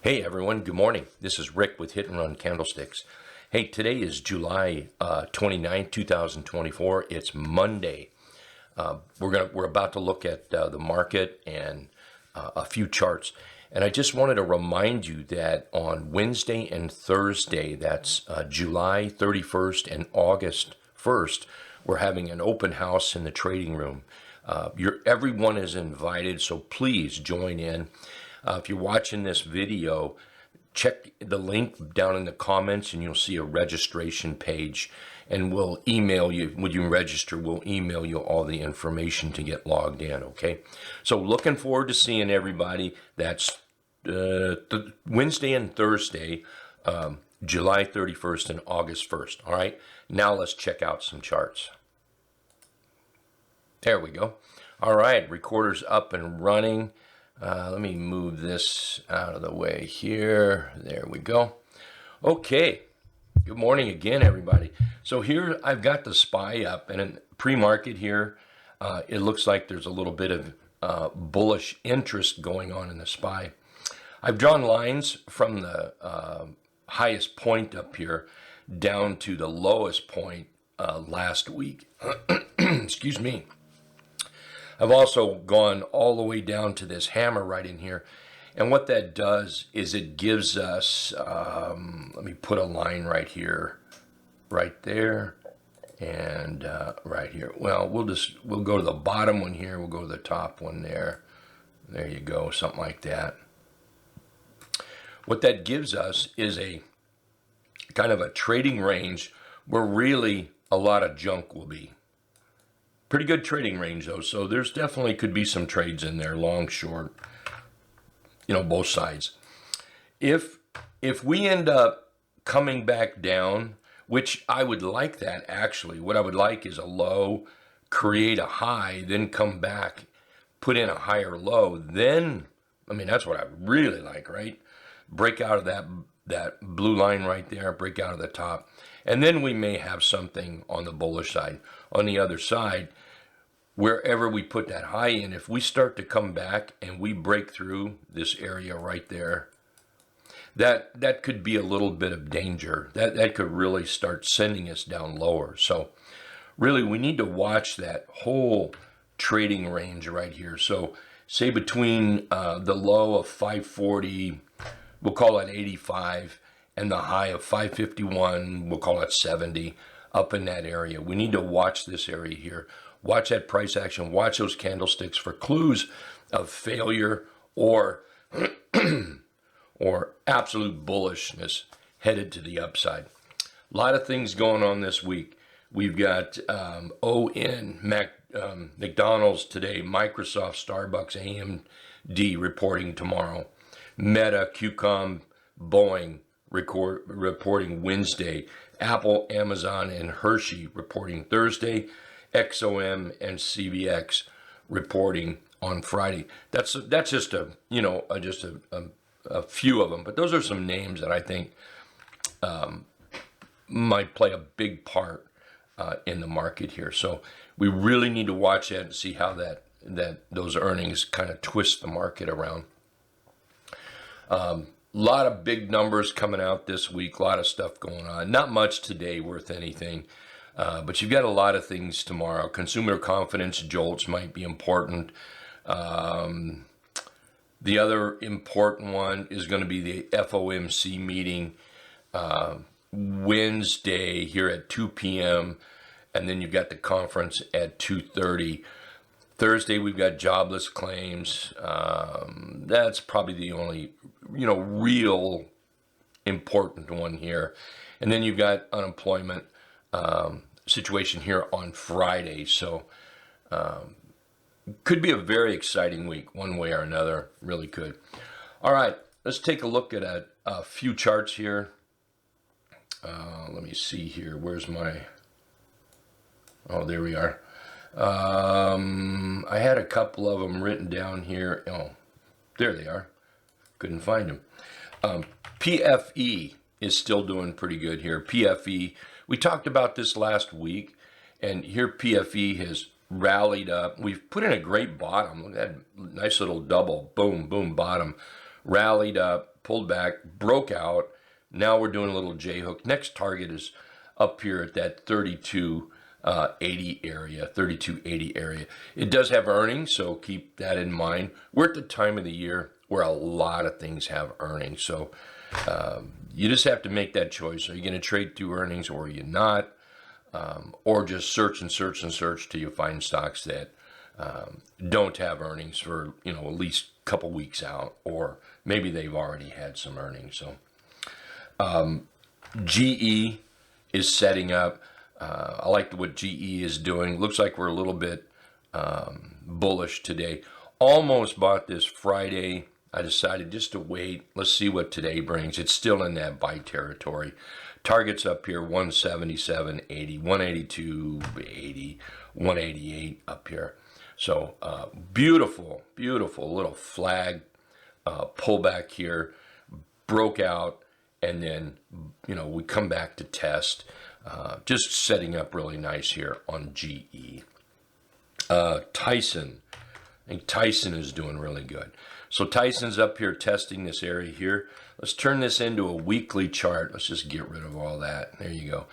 Hey everyone, good morning. This is Rick with Hit and Run Candlesticks. Hey, today is July 29th, 2024. It's Monday. We're about to look at the market and a few charts. And I just wanted to remind you that on Wednesday and Thursday, that's July 31st and August 1st, we're having an open house in the trading room. Everyone is invited, so please join in. If you're watching this video, check the link down in the comments and you'll see a registration page, and we'll email you when you register. We'll email you all the information to get logged in. Okay, so looking forward to seeing everybody. That's Wednesday and Thursday, July 31st and August 1st. All right, now let's check out some charts. There we go. All right, recorder's up and running. Let me move this out of the way here. There we go. Okay. Good morning again, everybody. So here I've got the SPY up, and in pre-market here, it looks like there's a little bit of bullish interest going on in the SPY. I've drawn lines from the highest point up here down to the lowest point last week. Excuse me. I've also gone all the way down to this hammer right in here. And what that does is it gives us, let me put a line right here, right there, and right here. Well, we'll go to the bottom one here. We'll go to the top one there. There you go, something like that. What that gives us is a kind of a trading range where really a lot of junk will be. Pretty good trading range though, so there's definitely could be some trades in there, long, short, both sides. If we end up coming back down, which I would like that actually, what I would like is a low, create a high, then come back, put in a higher low, then, that's what I really like, right? Break out of that blue line right there, break out of the top, and then we may have something on the bullish side. On the other side, wherever we put that high in, if we start to come back and we break through this area right there, that could be a little bit of danger. That could really start sending us down lower. So really we need to watch that whole trading range right here. So say between the low of 540, we'll call it 85, and the high of 551, we'll call it 70, up in that area. We need to watch this area here. Watch that price action. Watch those candlesticks for clues of failure or or absolute bullishness headed to the upside. A lot of things going on this week. We've got McDonald's today, Microsoft, Starbucks, AMD reporting tomorrow. Meta, QCOM, Boeing reporting Wednesday. Apple, Amazon, and Hershey reporting Thursday. XOM and CBX reporting on Friday. That's just a few of them, but those are some names that I think might play a big part in the market here. So we really need to watch that and see how that those earnings kind of twist the market around. Lot of big numbers coming out this week. A lot of stuff going on. Not much today worth anything. But you've got a lot of things tomorrow. Consumer confidence jolts might be important. The other important one is going to be the FOMC meeting Wednesday here at 2 p.m. And then you've got the conference at 2:30. Thursday, we've got jobless claims. That's probably the only, real important one here. And then you've got unemployment situation here on Friday. So could be a very exciting week one way or another. Really could. All right, let's take a look at a few charts here. Let me see here. Where's my... Oh, there we are. I had a couple of them written down here. Oh, there they are. Couldn't find them. PFE is still doing pretty good here. PFE, we talked about this last week, and here PFE has rallied up. We've put in a great bottom. Look at that nice little double, boom, boom, bottom rallied up, pulled back, broke out. Now we're doing a little J hook. Next target is up here at that 3280 area, 3280 area. It does have earnings, so keep that in mind. We're at the time of the year where a lot of things have earnings, so you just have to make that choice. Are you going to trade through earnings, or are you not? Or just search and search and search till you find stocks that don't have earnings for at least a couple weeks out, or maybe they've already had some earnings. So GE is setting up. I like what GE is doing. Looks like we're a little bit bullish today. Almost bought this Friday. I decided just to wait. Let's see what today brings. It's still in that buy territory. Targets up here, 177.80, 182.80, 188 up here. So beautiful, beautiful little flag pullback here. Broke out, and then we come back to test. Just setting up really nice here on GE. Tyson. I think Tyson is doing really good. So Tyson's up here testing this area here. Let's turn this into a weekly chart. Let's just get rid of all that. There you go.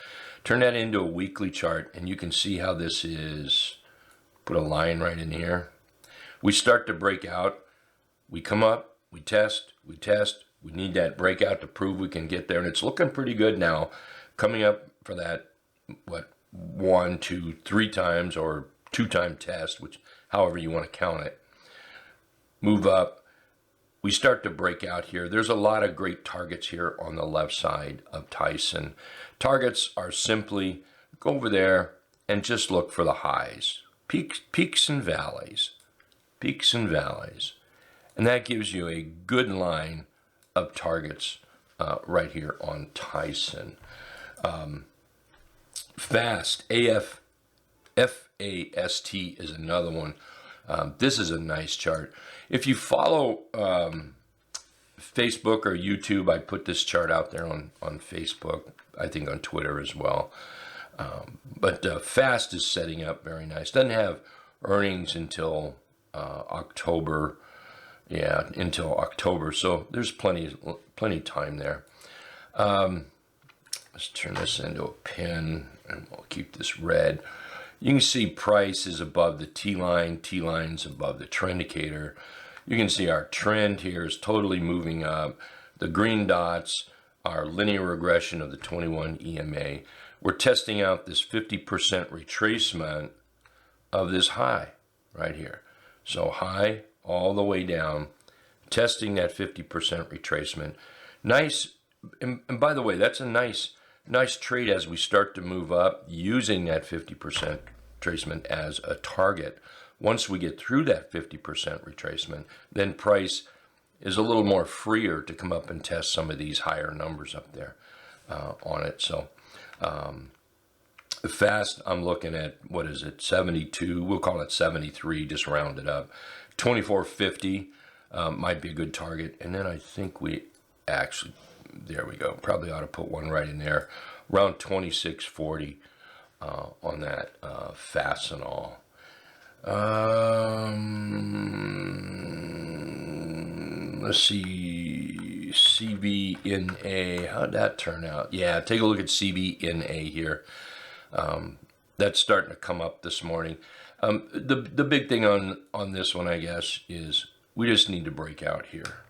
Turn that into a weekly chart, and you can see how this is. Put a line right in here. We start to break out. We come up. We test. We test. We need that breakout to prove we can get there, and it's looking pretty good now. Coming up for that, 1, 2, 3 times or 2-time test, which however you want to count it. Move up. We start to break out here. There's a lot of great targets here on the left side of Tyson. Targets are simply go over there and just look for the highs. Peaks and valleys. Peaks and valleys. And that gives you a good line of targets right here on Tyson. FAST, FAST is another one. This is a nice chart. If you follow Facebook or YouTube, I put this chart out there on Facebook, I think on Twitter as well. But FAST is setting up very nice. Doesn't have earnings until October. Yeah, until October. So there's plenty time there. Let's turn this into a pin, and we'll keep this red. You can see price is above the T-line. T-line's above the trend indicator. You can see our trend here is totally moving up. The green dots are linear regression of the 21 EMA. We're testing out this 50% retracement of this high right here. So high all the way down, testing that 50% retracement. Nice, and by the way, that's a nice trade as we start to move up, using that 50% retracement as a target. Once we get through that 50% retracement, then price is a little more freer to come up and test some of these higher numbers up there on it. So fast, I'm looking at, 72, we'll call it 73, just round it up. 24.50 might be a good target. And then I think we actually, there we go, probably ought to put one right in there, around 26.40 on that Fastenal. Let's see, CBNA, how'd that turn out? Yeah, take a look at CBNA here. That's starting to come up this morning. The big thing on this one, I guess, is we just need to break out here.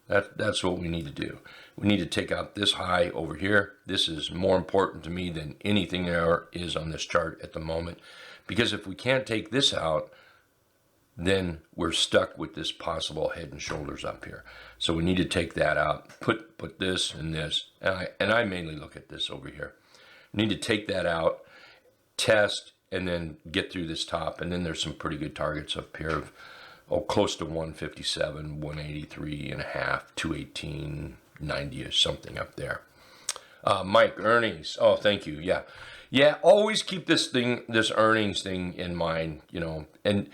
That's what we need to do. We need to take out this high over here. This is more important to me than anything there is on this chart at the moment. Because if we can't take this out, then we're stuck with this possible head and shoulders up here. So we need to take that out, put this and this, and I mainly look at this over here. We need to take that out, test, and then get through this top, and then there's some pretty good targets up here of close to 157, 183 and a half, 218.90 or something up there. Mike, earnings. Oh, thank you. Yeah. Always keep this earnings thing in mind. And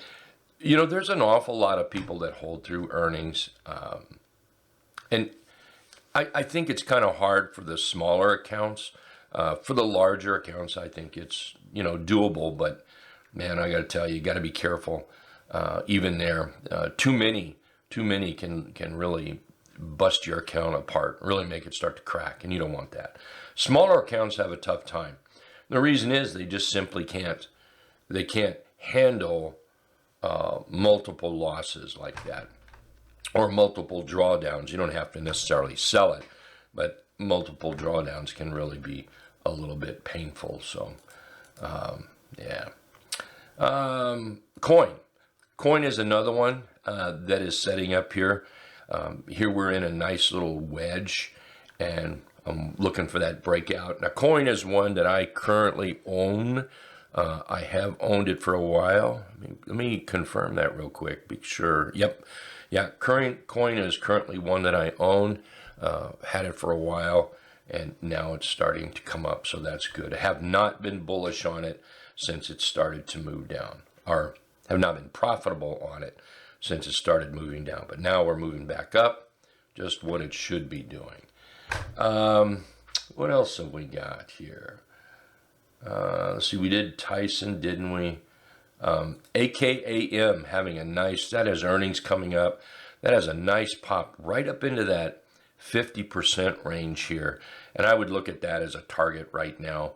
there's an awful lot of people that hold through earnings, and I think it's kind of hard for the smaller accounts. For the larger accounts, I think it's doable. But man, I got to tell you, you got to be careful. Even there, too many Too many can really bust your account apart, really make it start to crack, and you don't want that. Smaller accounts have a tough time. The reason is they just simply can't. They can't handle multiple losses like that, or multiple drawdowns. You don't have to necessarily sell it, but multiple drawdowns can really be a little bit painful. So, yeah. Coin is another one that is setting up here. Here we're in a nice little wedge, and I'm looking for that breakout. Now, Coin is one that I currently own. I have owned it for a while. Let me confirm that real quick. Be sure. Yep. Yeah, Coin is currently one that I own. Had it for a while, and now it's starting to come up, so that's good. I have not been bullish on it since it started to move down, or have not been profitable on it since it started moving down. But now we're moving back up, just what it should be doing. What else have we got here? Let's see, we did Tyson, didn't we? AKAM having a nice, that has earnings coming up. That has a nice pop right up into that 50% range here. And I would look at that as a target right now.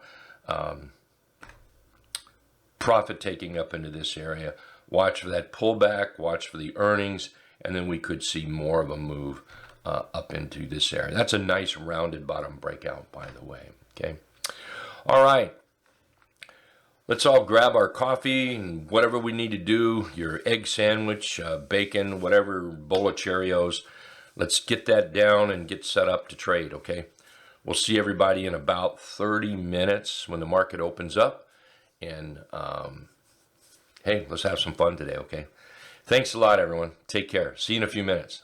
Profit taking up into this area. Watch for that pullback, watch for the earnings, and then we could see more of a move up into this area. That's a nice rounded bottom breakout, by the way. Okay. All right. Let's all grab our coffee and whatever we need to do, your egg sandwich, bacon, whatever, bowl of Cheerios. Let's get that down and get set up to trade, okay? We'll see everybody in about 30 minutes when the market opens up. And, hey, let's have some fun today, okay? Thanks a lot, everyone. Take care. See you in a few minutes.